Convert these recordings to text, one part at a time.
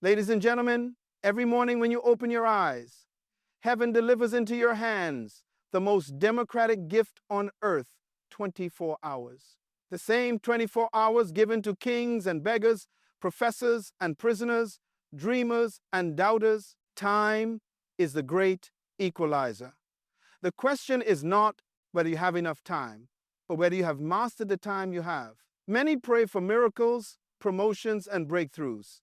Ladies and gentlemen, every morning when you open your eyes, heaven delivers into your hands the most democratic gift on earth, 24 hours. The same 24 hours given to kings and beggars, professors and prisoners, dreamers and doubters. Time is the great equalizer. The question is not whether you have enough time, but whether you have mastered the time you have. Many pray for miracles, promotions, and breakthroughs,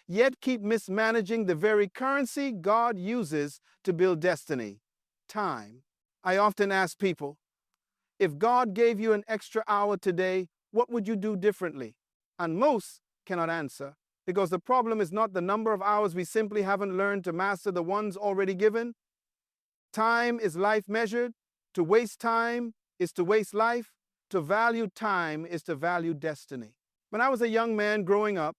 yet keep mismanaging the very currency God uses to build destiny, time. I often ask people, if God gave you an extra hour today, what would you do differently? And most cannot answer, because the problem is not the number of hours, we simply haven't learned to master the ones already given. Time is life measured. To waste time is to waste life. To value time is to value destiny. When I was a young man growing up,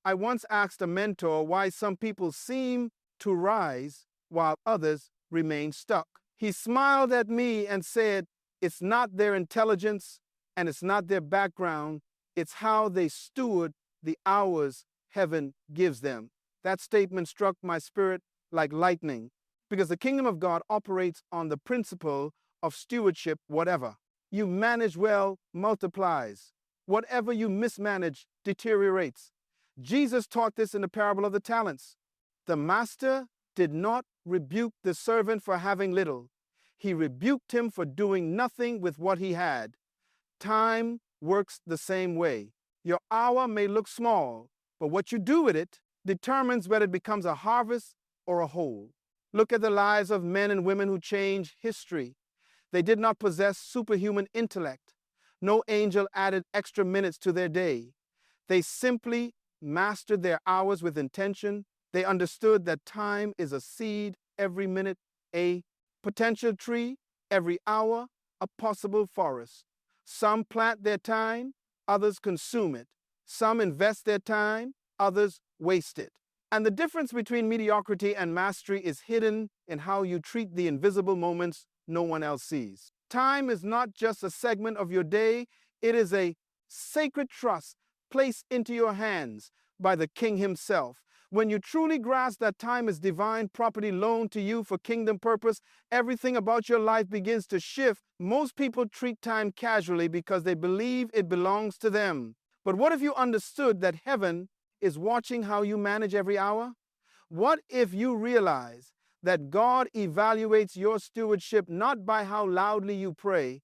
I once asked a mentor why some people seem to rise while others remain stuck. He smiled at me and said, it's not their intelligence and it's not their background, it's how they steward the hours heaven gives them. That statement struck my spirit like lightning, because the kingdom of God operates on the principle of stewardship. Whatever you manage well multiplies. Whatever you mismanage deteriorates. Jesus taught this in the parable of the talents. The master did not rebuke the servant for having little. He rebuked him for doing nothing with what he had. Time works the same way. Your hour may look small, but what you do with it determines whether it becomes a harvest or a whole. Look at the lives of men and women who changed history. They did not possess superhuman intellect. No angel added extra minutes to their day. They simply mastered their hours with intention. They understood that time is a seed, every minute a potential tree, every hour a possible forest. Some plant their time, others consume it. Some invest their time, others waste it. And the difference between mediocrity and mastery is hidden in how you treat the invisible moments no one else sees. Time is not just a segment of your day, it is a sacred trust placed into your hands by the King himself. When you truly grasp that time is divine property loaned to you for kingdom purpose, everything about your life begins to shift. Most people treat time casually because they believe it belongs to them. But what if you understood that heaven is watching how you manage every hour? What if you realize that God evaluates your stewardship not by how loudly you pray,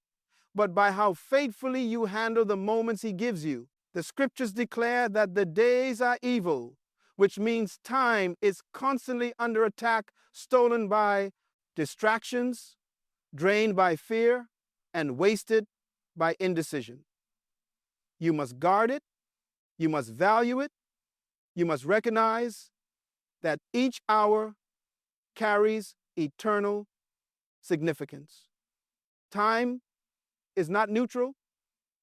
but by how faithfully you handle the moments he gives you? The scriptures declare that the days are evil, which means time is constantly under attack, stolen by distractions, drained by fear, and wasted by indecision. You must guard it, you must value it, you must recognize that each hour carries eternal significance. Time is not neutral,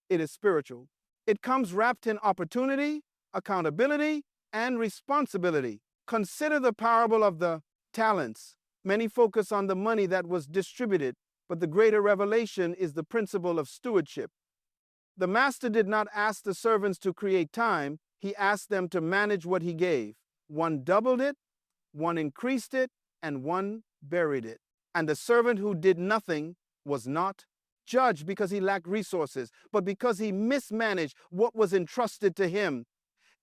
it is spiritual. It comes wrapped in opportunity, accountability, and responsibility. Consider the parable of the talents. Many focus on the money that was distributed, but the greater revelation is the principle of stewardship. The master did not ask the servants to create time, he asked them to manage what he gave. One doubled it, one increased it, and one buried it. And the servant who did nothing was not judged because he lacked resources, but because he mismanaged what was entrusted to him.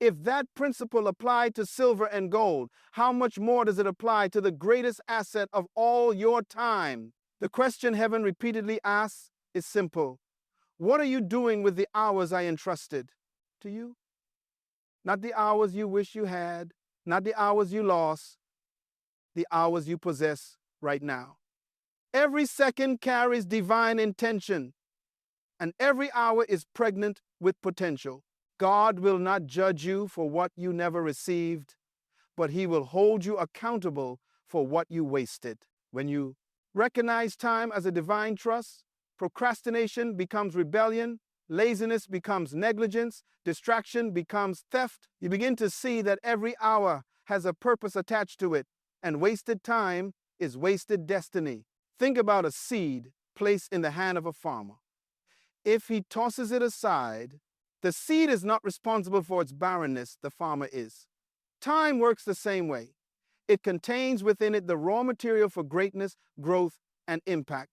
If that principle applied to silver and gold, how much more does it apply to the greatest asset of all, your time? The question heaven repeatedly asks is simple. What are you doing with the hours I entrusted to you? Not the hours you wish you had, not the hours you lost, the hours you possess right now. Every second carries divine intention, and every hour is pregnant with potential. God will not judge you for what you never received, but he will hold you accountable for what you wasted. When you recognize time as a divine trust, procrastination becomes rebellion, laziness becomes negligence, distraction becomes theft. You begin to see that every hour has a purpose attached to it, and wasted time is wasted destiny. Think about a seed placed in the hand of a farmer. If he tosses it aside, the seed is not responsible for its barrenness, the farmer is. Time works the same way. It contains within it the raw material for greatness, growth, and impact.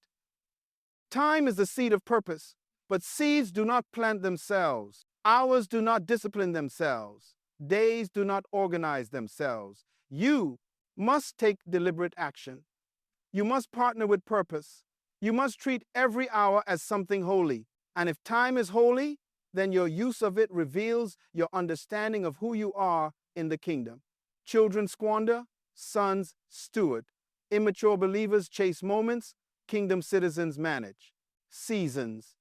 Time is the seed of purpose, but seeds do not plant themselves. Hours do not discipline themselves. Days do not organize themselves. You must take deliberate action. You must partner with purpose. You must treat every hour as something holy. And if time is holy, then your use of it reveals your understanding of who you are in the kingdom. Children squander, sons steward. Immature believers chase moments, kingdom citizens manage. Seasons.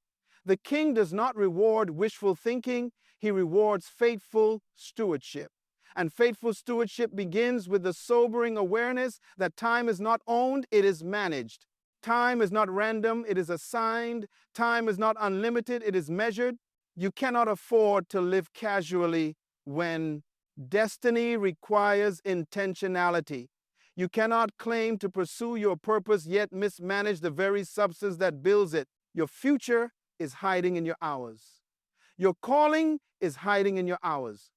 The king does not reward wishful thinking, he rewards faithful stewardship. And faithful stewardship begins with the sobering awareness that time is not owned, it is managed. Time is not random, it is assigned. Time is not unlimited, it is measured. You cannot afford to live casually when destiny requires intentionality. You cannot claim to pursue your purpose yet mismanage the very substance that builds it. Your future is hiding in your hours. Your calling is hiding in your hours.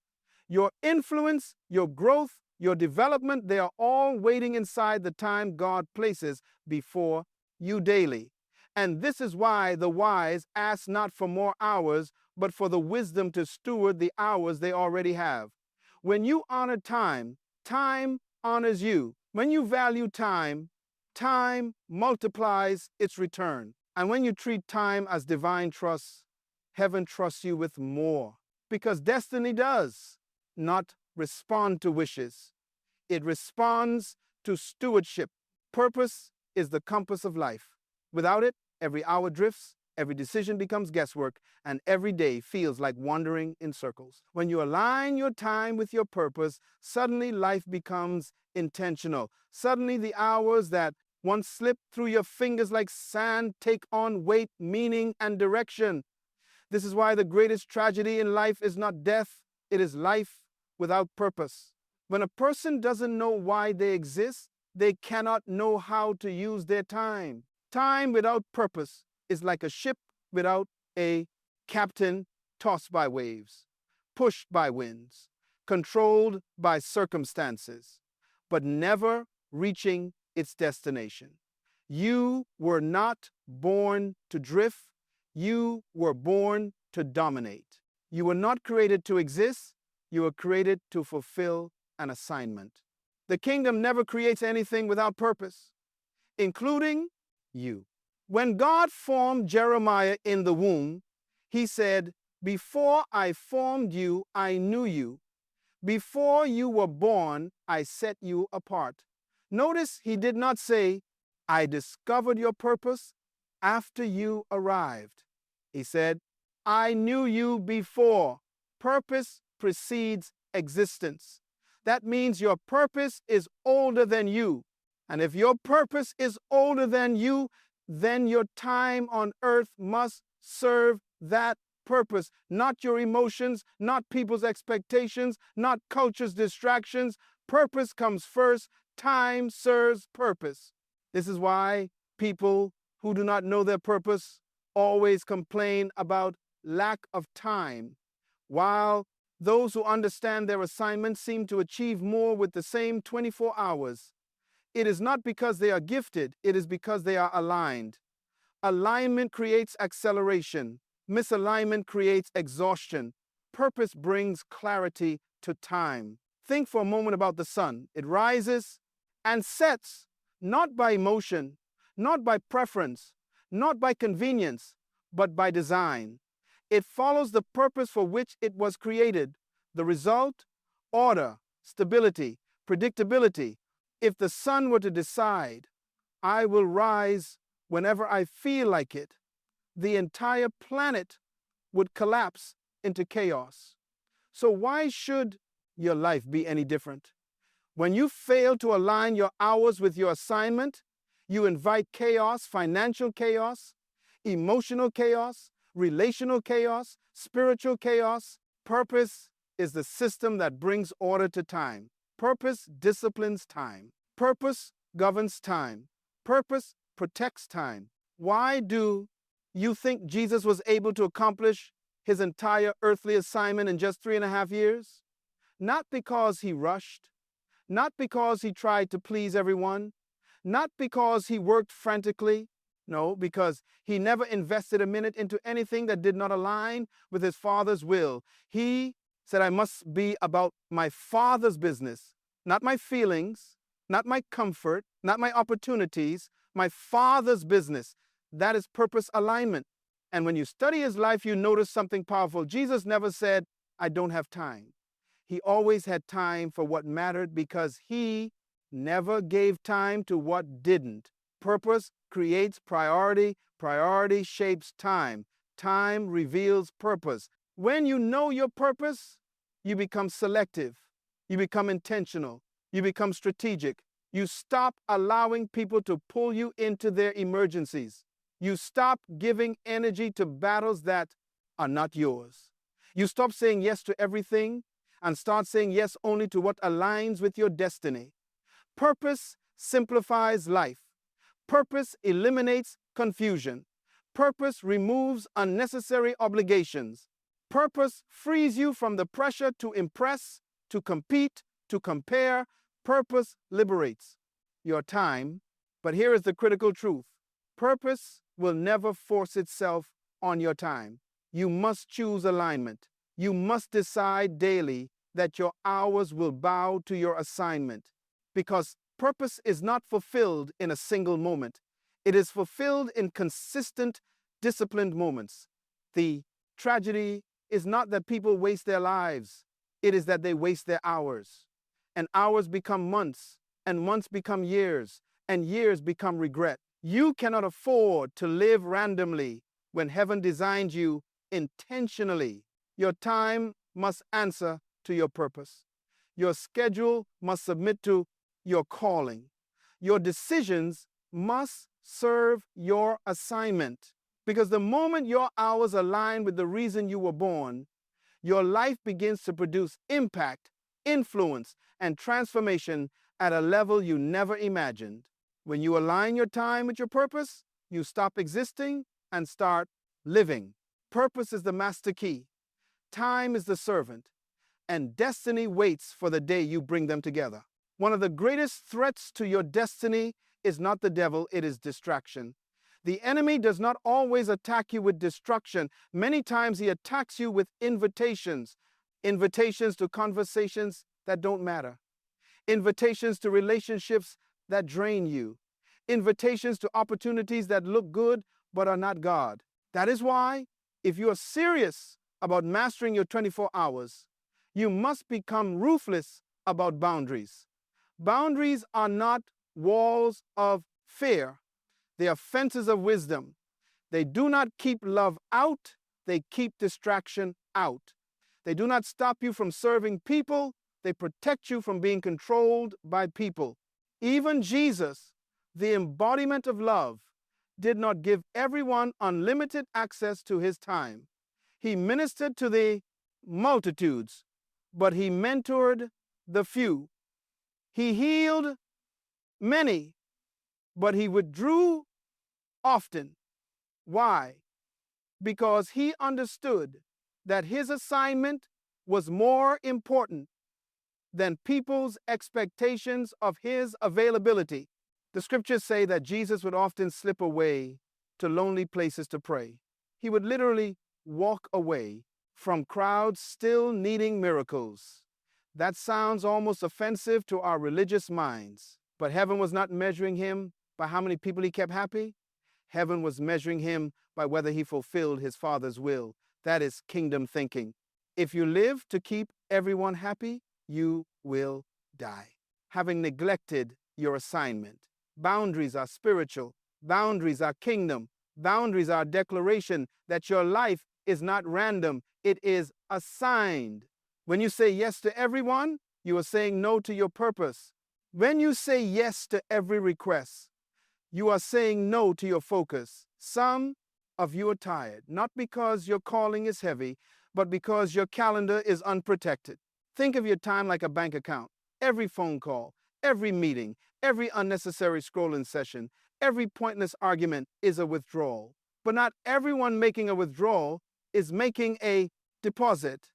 Your influence, your growth, your development, they are all waiting inside the time God places before you daily. And this is why the wise ask not for more hours, but for the wisdom to steward the hours they already have. When you honor time, time honors you. When you value time, time multiplies its return. And when you treat time as divine trust, heaven trusts you with more. Because destiny does not respond to wishes. It responds to stewardship. Purpose is the compass of life. Without it, every hour drifts, every decision becomes guesswork, and every day feels like wandering in circles. When you align your time with your purpose, suddenly life becomes intentional. Suddenly the hours that once slipped through your fingers like sand take on weight, meaning, and direction. This is why the greatest tragedy in life is not death, it is life without purpose. When a person doesn't know why they exist, they cannot know how to use their time. Time without purpose is like a ship without a captain, tossed by waves, pushed by winds, controlled by circumstances, but never reaching its destination. You were not born to drift. You were born to dominate. You were not created to exist. You were created to fulfill an assignment. The kingdom never creates anything without purpose, including you. When God formed Jeremiah in the womb, he said, "Before I formed you, I knew you. Before you were born, I set you apart." Notice he did not say, "I discovered your purpose after you arrived." He said, "I knew you before." Purpose precedes existence. That means your purpose is older than you. And if your purpose is older than you, then your time on earth must serve that purpose, not your emotions, not people's expectations, not culture's distractions. Purpose comes first. Time serves purpose. This is why people who do not know their purpose always complain about lack of time, while those who understand their assignment seem to achieve more with the same 24 hours. It is not because they are gifted, it is because they are aligned. Alignment creates acceleration. Misalignment creates exhaustion. Purpose brings clarity to time. Think for a moment about the sun. It rises and sets, not by emotion, not by preference, not by convenience, but by design. It follows the purpose for which it was created. The result? Order, stability, predictability. If the sun were to decide, "I will rise whenever I feel like it," the entire planet would collapse into chaos. So why should your life be any different? When you fail to align your hours with your assignment, you invite chaos, financial chaos, emotional chaos, relational chaos, spiritual chaos. Purpose is the system that brings order to time. Purpose disciplines time. Purpose governs time. Purpose protects time. Why do you think Jesus was able to accomplish his entire earthly assignment in just 3.5 years? not because he rushed, not because he tried to please everyone, not because he worked frantically. No, because he never invested a minute into anything that did not align with his Father's will. He said, I must be about my Father's business, not my feelings, not my comfort, not my opportunities, my Father's business. That is purpose alignment. And when you study his life, you notice something powerful. Jesus never said, I don't have time. He always had time for what mattered because he never gave time to what didn't. Purpose creates priority. Priority shapes time. Time reveals purpose. When you know your purpose, you become selective. You become intentional. You become strategic. You stop allowing people to pull you into their emergencies. You stop giving energy to battles that are not yours. You stop saying yes to everything and start saying yes only to what aligns with your destiny. Purpose simplifies life. Purpose eliminates confusion. Purpose removes unnecessary obligations. Purpose frees you from the pressure to impress, to compete, to compare. Purpose liberates your time. But here is the critical truth. Purpose will never force itself on your time. You must choose alignment. You must decide daily that your hours will bow to your assignment, because purpose is not fulfilled in a single moment. It is fulfilled in consistent, disciplined moments. The tragedy is not that people waste their lives. It is that they waste their hours. And hours become months, and months become years, and years become regret. You cannot afford to live randomly when heaven designed you intentionally. Your time must answer to your purpose. Your schedule must submit to your calling. Your decisions must serve your assignment. Because the moment your hours align with the reason you were born, your life begins to produce impact, influence, and transformation at a level you never imagined. When you align your time with your purpose, you stop existing and start living. Purpose is the master key. Time is the servant. And destiny waits for the day you bring them together. One of the greatest threats to your destiny is not the devil, it is distraction. The enemy does not always attack you with destruction. Many times he attacks you with invitations. Invitations to conversations that don't matter. Invitations to relationships that drain you. Invitations to opportunities that look good but are not God. That is why, if you are serious about mastering your 24 hours, you must become ruthless about boundaries. Boundaries are not walls of fear. They are fences of wisdom. They do not keep love out. They keep distraction out. They do not stop you from serving people. They protect you from being controlled by people. Even Jesus, the embodiment of love, did not give everyone unlimited access to his time. He ministered to the multitudes, but he mentored the few. He healed many, but he withdrew often. Why? Because he understood that his assignment was more important than people's expectations of his availability. The scriptures say that Jesus would often slip away to lonely places to pray. He would literally walk away from crowds still needing miracles. That sounds almost offensive to our religious minds. But heaven was not measuring him by how many people he kept happy. Heaven was measuring him by whether he fulfilled his Father's will. That is kingdom thinking. If you live to keep everyone happy, you will die, having neglected your assignment. Boundaries are spiritual. Boundaries are kingdom. Boundaries are a declaration that your life is not random. It is assigned. When you say yes to everyone, you are saying no to your purpose. When you say yes to every request, you are saying no to your focus. Some of you are tired, not because your calling is heavy, but because your calendar is unprotected. Think of your time like a bank account. Every phone call, every meeting, every unnecessary scrolling session, every pointless argument is a withdrawal. But not everyone making a withdrawal is making a deposit.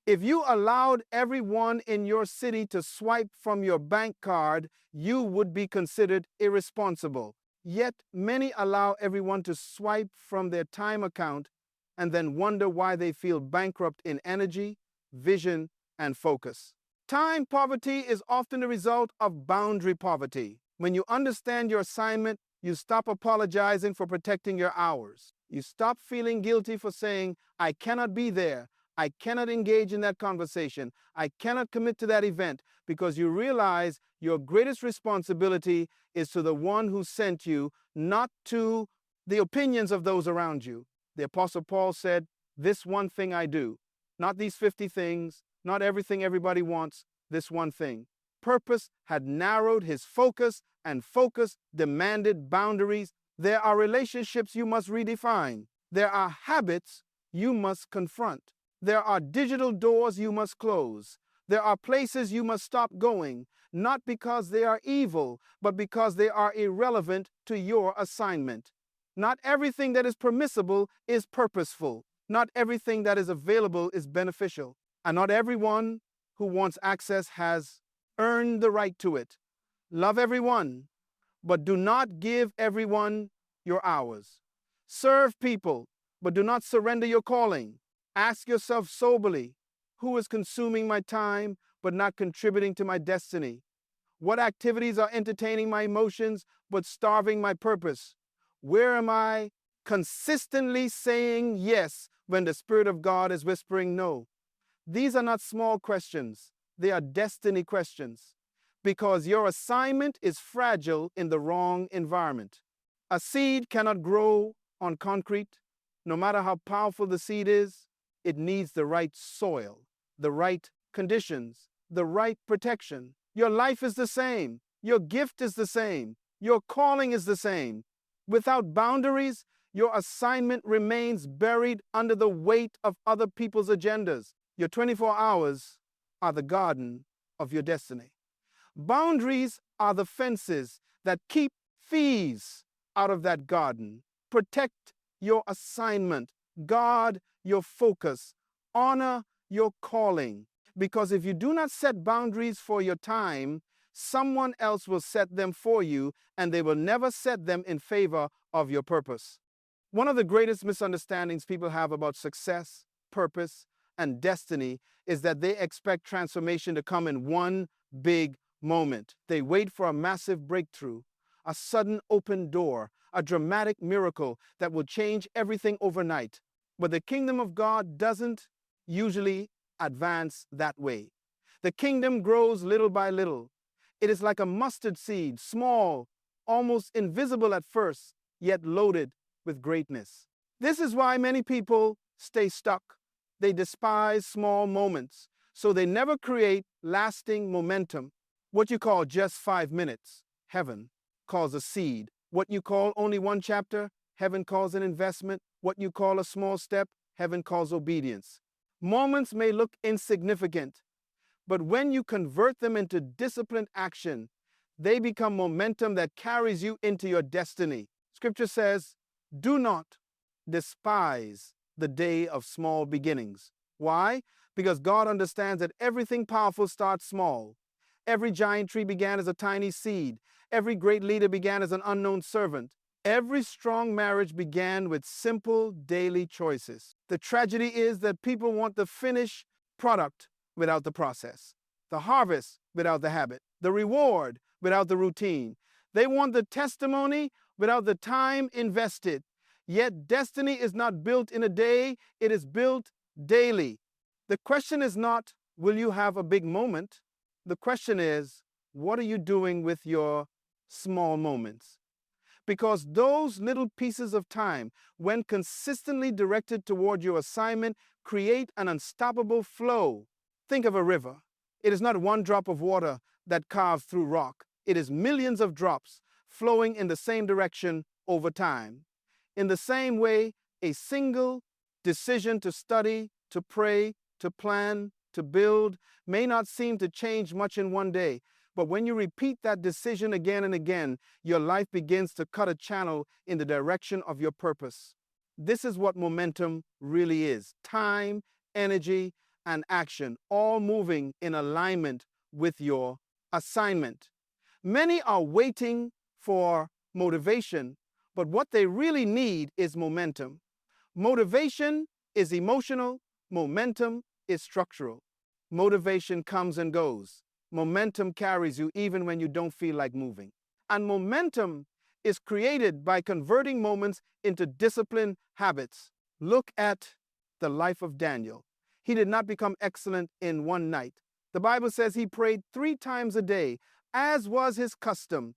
If you allowed everyone in your city to swipe from your bank card, you would be considered irresponsible. Yet many allow everyone to swipe from their time account and then wonder why they feel bankrupt in energy, vision, and focus. Time poverty is often the result of boundary poverty. When you understand your assignment, you stop apologizing for protecting your hours. You stop feeling guilty for saying, I cannot be there. I cannot engage in that conversation. I cannot commit to that event, because you realize your greatest responsibility is to the one who sent you, not to the opinions of those around you. The Apostle Paul said, this one thing I do, not these 50 things, not everything everybody wants, this one thing. Purpose had narrowed his focus, and focus demanded boundaries. There are relationships you must redefine. There are habits you must confront. There are digital doors you must close. There are places you must stop going, not because they are evil, but because they are irrelevant to your assignment. Not everything that is permissible is purposeful. Not everything that is available is beneficial. And not everyone who wants access has earned the right to it. Love everyone, but do not give everyone your hours. Serve people, but do not surrender your calling. Ask yourself soberly, who is consuming my time but not contributing to my destiny? What activities are entertaining my emotions but starving my purpose? Where am I consistently saying yes when the Spirit of God is whispering no? These are not small questions. They are destiny questions, because your assignment is fragile in the wrong environment. A seed cannot grow on concrete. No matter how powerful the seed is, it needs the right soil, the right conditions, the right protection. Your life is the same. Your gift is the same. Your calling is the same. Without boundaries, your assignment remains buried under the weight of other people's agendas. Your 24 hours are the garden of your destiny. Boundaries are the fences that keep thieves out of that garden. Protect your assignment. Guard your focus. Honor your calling. Because if you do not set boundaries for your time, someone else will set them for you, and they will never set them in favor of your purpose. One of the greatest misunderstandings people have about success, purpose, and destiny is that they expect transformation to come in one big moment. They wait for a massive breakthrough, a sudden open door, a dramatic miracle that will change everything overnight. But the kingdom of God doesn't usually advance that way. The kingdom grows little by little. It is like a mustard seed, small, almost invisible at first, yet loaded with greatness. This is why many people stay stuck. They despise small moments, so they never create lasting momentum. What you call just 5 minutes, heaven calls a seed. What you call only one chapter, heaven calls an investment. What you call a small step, heaven calls obedience. Moments may look insignificant, but when you convert them into disciplined action, they become momentum that carries you into your destiny. Scripture says, do not despise the day of small beginnings. Why? Because God understands that everything powerful starts small. Every giant tree began as a tiny seed. Every great leader began as an unknown servant. Every strong marriage began with simple daily choices. The tragedy is that people want the finished product without the process, the harvest without the habit, the reward without the routine. They want the testimony without the time invested. Yet destiny is not built in a day, it is built daily. The question is not, will you have a big moment? The question is, what are you doing with your small moments? Because those little pieces of time, when consistently directed toward your assignment, create an unstoppable flow. Think of a river. It is not one drop of water that carves through rock. It is millions of drops flowing in the same direction over time. In the same way, a single decision to study, to pray, to plan, to build may not seem to change much in one day. But when you repeat that decision again and again, your life begins to cut a channel in the direction of your purpose. This is what momentum really is: time, energy, and action, all moving in alignment with your assignment. Many are waiting for motivation, but what they really need is momentum. Motivation is emotional, momentum is structural. Motivation comes and goes. Momentum carries you even when you don't feel like moving. And momentum is created by converting moments into disciplined habits. Look at the life of Daniel. He did not become excellent in one night. The Bible says he prayed 3 times a day, as was his custom.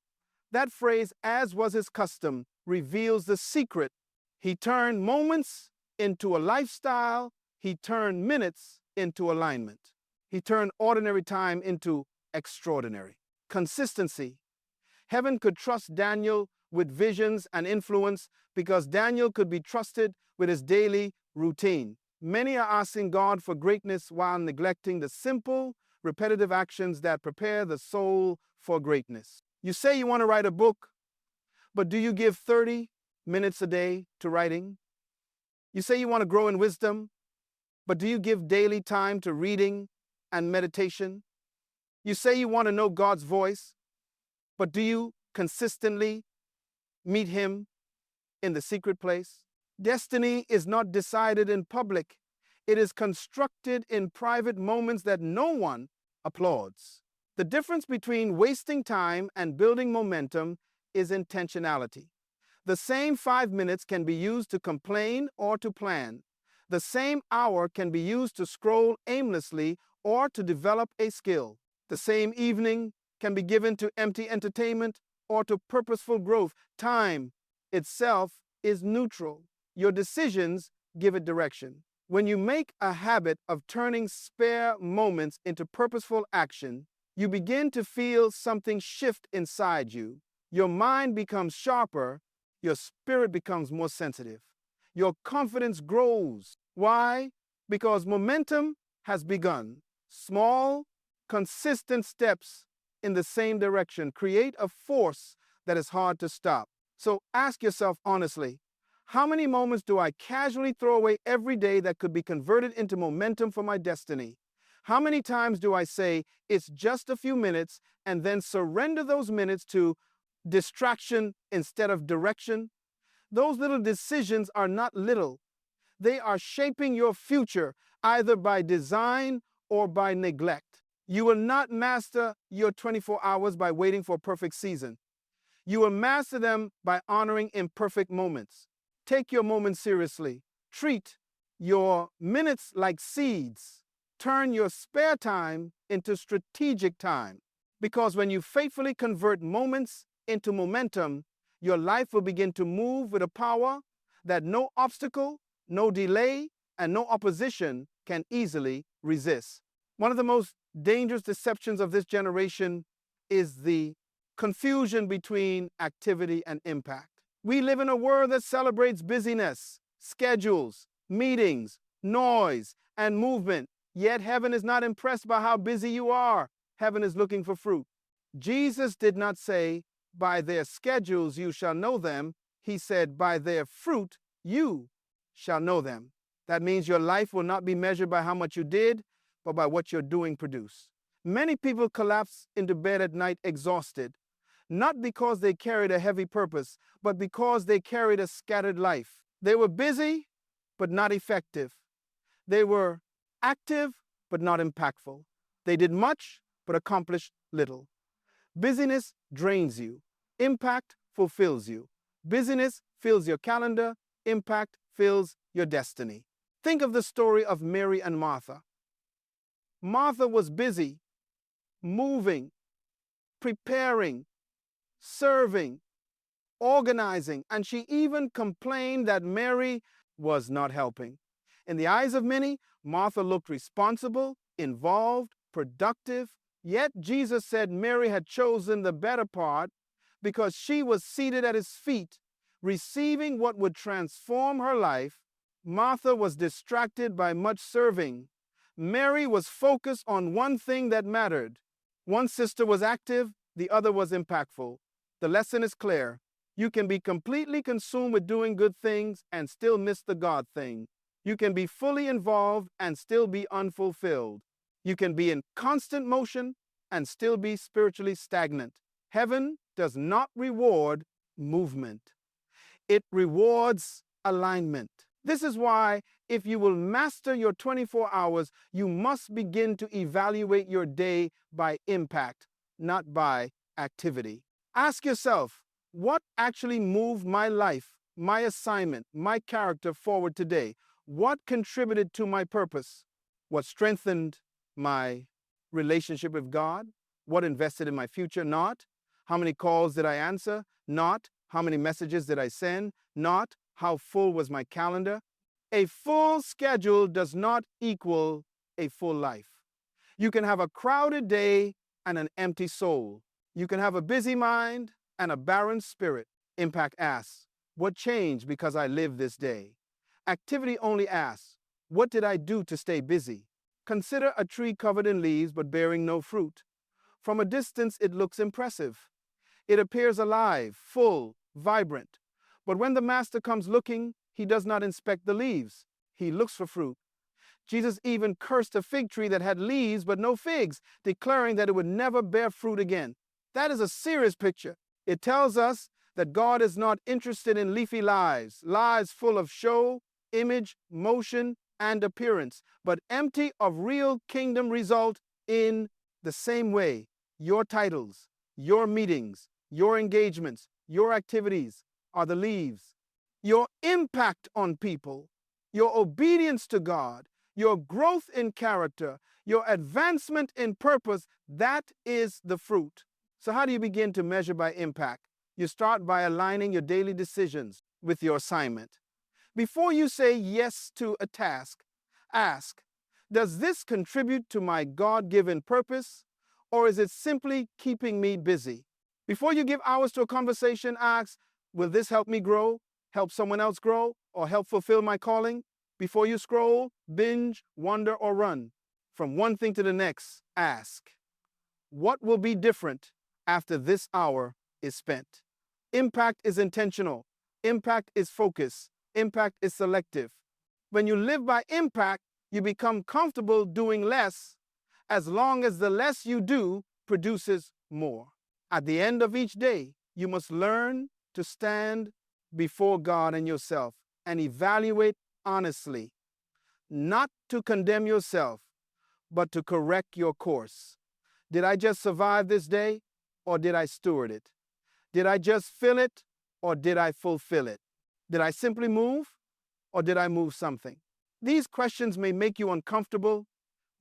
That phrase, as was his custom, reveals the secret. He turned moments into a lifestyle. He turned minutes into alignment. He turned ordinary time into extraordinary. Consistency. Heaven could trust Daniel with visions and influence because Daniel could be trusted with his daily routine. Many are asking God for greatness while neglecting the simple, repetitive actions that prepare the soul for greatness. You say you want to write a book, but do you give 30 minutes a day to writing? You say you want to grow in wisdom, but do you give daily time to reading and meditation? You say you want to know God's voice, but do you consistently meet him in the secret place? Destiny is not decided in public. It is constructed in private moments that no one applauds. The difference between wasting time and building momentum is intentionality. The same 5 minutes can be used to complain or to plan. The same hour can be used to scroll aimlessly or to develop a skill. The same evening can be given to empty entertainment or to purposeful growth. Time itself is neutral. Your decisions give it direction. When you make a habit of turning spare moments into purposeful action, you begin to feel something shift inside you. Your mind becomes sharper. Your spirit becomes more sensitive. Your confidence grows. Why? Because momentum has begun. Small, consistent steps in the same direction create a force that is hard to stop. So ask yourself honestly, how many moments do I casually throw away every day that could be converted into momentum for my destiny? How many times do I say, it's just a few minutes, and then surrender those minutes to distraction instead of direction? Those little decisions are not little. They are shaping your future, either by design or by neglect. You will not master your 24 hours by waiting for a perfect season. You will master them by honoring imperfect moments. Take your moments seriously. Treat your minutes like seeds. Turn your spare time into strategic time. Because when you faithfully convert moments into momentum, your life will begin to move with a power that no obstacle, no delay, and no opposition can easily resist. One of the most dangerous deceptions of this generation is the confusion between activity and impact. We live in a world that celebrates busyness, schedules, meetings, noise, and movement. Yet heaven is not impressed by how busy you are. Heaven is looking for fruit. Jesus did not say, by their schedules you shall know them. He said, by their fruit you shall know them. That means your life will not be measured by how much you did, but by what you're doing produce. Many people collapse into bed at night exhausted, not because they carried a heavy purpose, but because they carried a scattered life. They were busy, but not effective. They were active, but not impactful. They did much, but accomplished little. Busyness drains you. Impact fulfills you. Busyness fills your calendar. Impact fills your destiny. Think of the story of Mary and Martha. Martha was busy, moving, preparing, serving, organizing, and she even complained that Mary was not helping. In the eyes of many, Martha looked responsible, involved, productive, yet Jesus said Mary had chosen the better part because she was seated at his feet, receiving what would transform her life. Martha was distracted by much serving. Mary was focused on one thing that mattered. One sister was active, the other was impactful. The lesson is clear. You can be completely consumed with doing good things and still miss the God thing. You can be fully involved and still be unfulfilled. You can be in constant motion and still be spiritually stagnant. Heaven does not reward movement. It rewards alignment. This is why, if you will master your 24 hours, you must begin to evaluate your day by impact, not by activity. Ask yourself, what actually moved my life, my assignment, my character forward today? What contributed to my purpose? What strengthened my relationship with God? What invested in my future? Not. How many calls did I answer? Not. How many messages did I send? Not. How full was my calendar? A full schedule does not equal a full life. You can have a crowded day and an empty soul. You can have a busy mind and a barren spirit. Impact asks, what changed because I lived this day? Activity only asks, what did I do to stay busy? Consider a tree covered in leaves but bearing no fruit. From a distance, it looks impressive. It appears alive, full, vibrant. But when the master comes looking, he does not inspect the leaves. He looks for fruit. Jesus even cursed a fig tree that had leaves but no figs, declaring that it would never bear fruit again. That is a serious picture. It tells us that God is not interested in leafy lives, lives full of show, image, motion, and appearance, but empty of real kingdom result. In the same way, your titles, your meetings, your engagements, your activities are the leaves. Your impact on people, your obedience to God, your growth in character, your advancement in purpose, that is the fruit. So how do you begin to measure by impact? You start by aligning your daily decisions with your assignment. Before you say yes to a task, ask, does this contribute to my God-given purpose, or is it simply keeping me busy? Before you give hours to a conversation, ask, will this help me grow, help someone else grow, or help fulfill my calling? Before you scroll, binge, wander, or run from one thing to the next, ask, what will be different after this hour is spent? Impact is intentional. Impact is focused. Impact is selective. When you live by impact, you become comfortable doing less as long as the less you do produces more. At the end of each day, you must learn to stand before God and yourself and evaluate honestly, not to condemn yourself, but to correct your course. Did I just survive this day, or did I steward it? Did I just fill it, or did I fulfill it? Did I simply move, or did I move something? These questions may make you uncomfortable,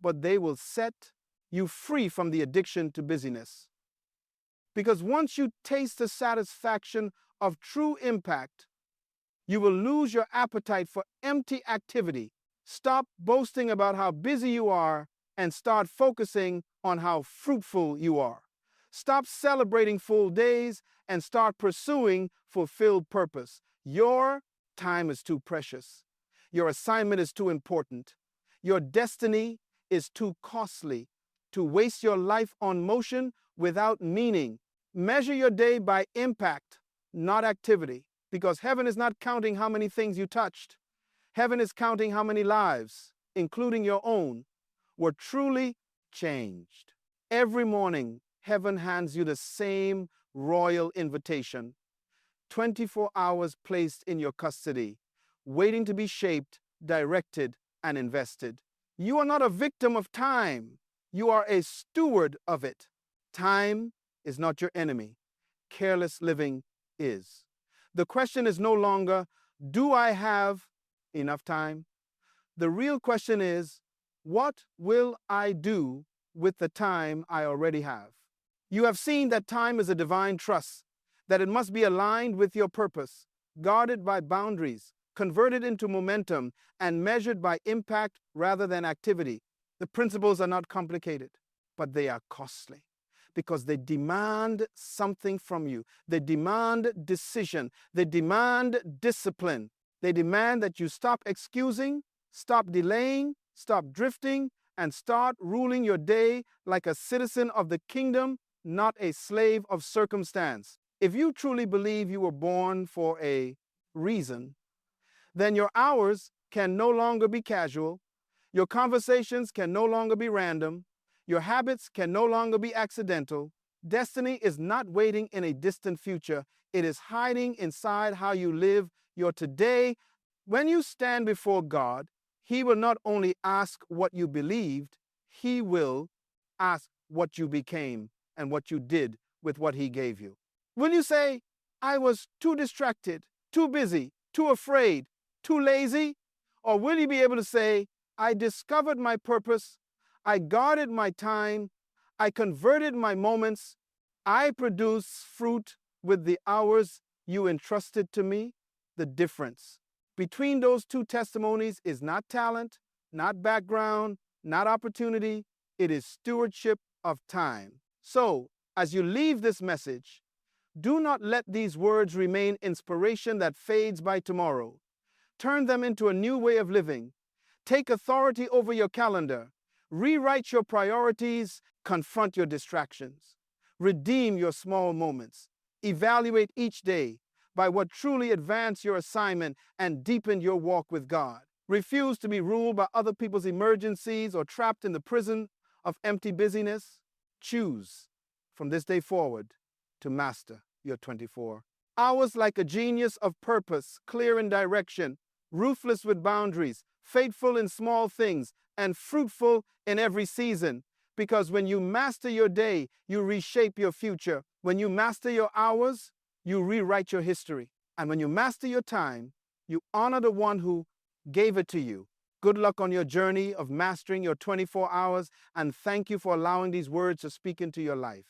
but they will set you free from the addiction to busyness. Because once you taste the satisfaction of true impact, you will lose your appetite for empty activity. Stop boasting about how busy you are and start focusing on how fruitful you are. Stop celebrating full days and start pursuing fulfilled purpose. Your time is too precious. Your assignment is too important. Your destiny is too costly to waste your life on motion without meaning. Measure your day by impact, not activity, because heaven is not counting how many things you touched. Heaven is counting how many lives, including your own, were truly changed. Every morning, heaven hands you the same royal invitation. 24 hours placed in your custody, waiting to be shaped, directed, and invested. You are not a victim of time. You are a steward of it. Time is not your enemy. Careless living is. The question is no longer, do I have enough time? The real question is, what will I do with the time I already have? You have seen that time is a divine trust, that it must be aligned with your purpose, guarded by boundaries, converted into momentum, and measured by impact rather than activity. The principles are not complicated, but they are costly because they demand something from you. They demand decision. They demand discipline. They demand that you stop excusing, stop delaying, stop drifting, and start ruling your day like a citizen of the kingdom, not a slave of circumstance. If you truly believe you were born for a reason, then your hours can no longer be casual. Your conversations can no longer be random. Your habits can no longer be accidental. Destiny is not waiting in a distant future. It is hiding inside how you live your today. When you stand before God, He will not only ask what you believed, He will ask what you became and what you did with what He gave you. Will you say, I was too distracted, too busy, too afraid, too lazy? Or will you be able to say, I discovered my purpose, I guarded my time, I converted my moments, I produce fruit with the hours you entrusted to me? The difference between those two testimonies is not talent, not background, not opportunity. It is stewardship of time. So, as you leave this message, do not let these words remain inspiration that fades by tomorrow. Turn them into a new way of living. Take authority over your calendar. Rewrite your priorities. Confront your distractions. Redeem your small moments. Evaluate each day by what truly advanced your assignment and deepened your walk with God. Refuse to be ruled by other people's emergencies or trapped in the prison of empty busyness. Choose from this day forward to master your 24 hours like a genius of purpose, clear in direction, ruthless with boundaries, faithful in small things, and fruitful in every season. Because when you master your day, you reshape your future. When you master your hours, you rewrite your history. And when you master your time, you honor the one who gave it to you. Good luck on your journey of mastering your 24 hours, and thank you for allowing these words to speak into your life.